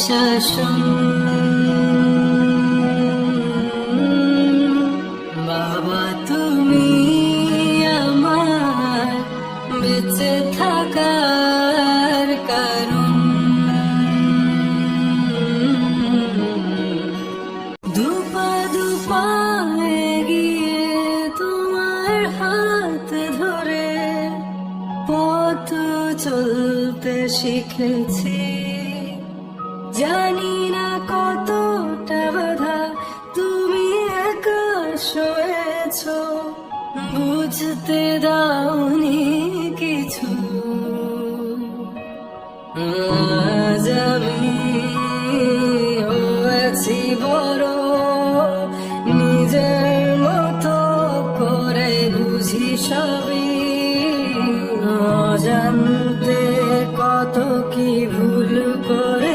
শাসন। বাবা তুমি আমার বেঁচে থাকার কারণ। দুপা দুপা এগিয়ে তোমার হাত ধরে পথ চলতে শিখেছি। জানি না কতটা বাধা তুমি একা সয়েছ, বুঝতে দাওনি কিছু। আজ আমি হয়েছি বড়, নিজের মতো করে বুঝি সবই। অজান্তে কত কি ভুল করে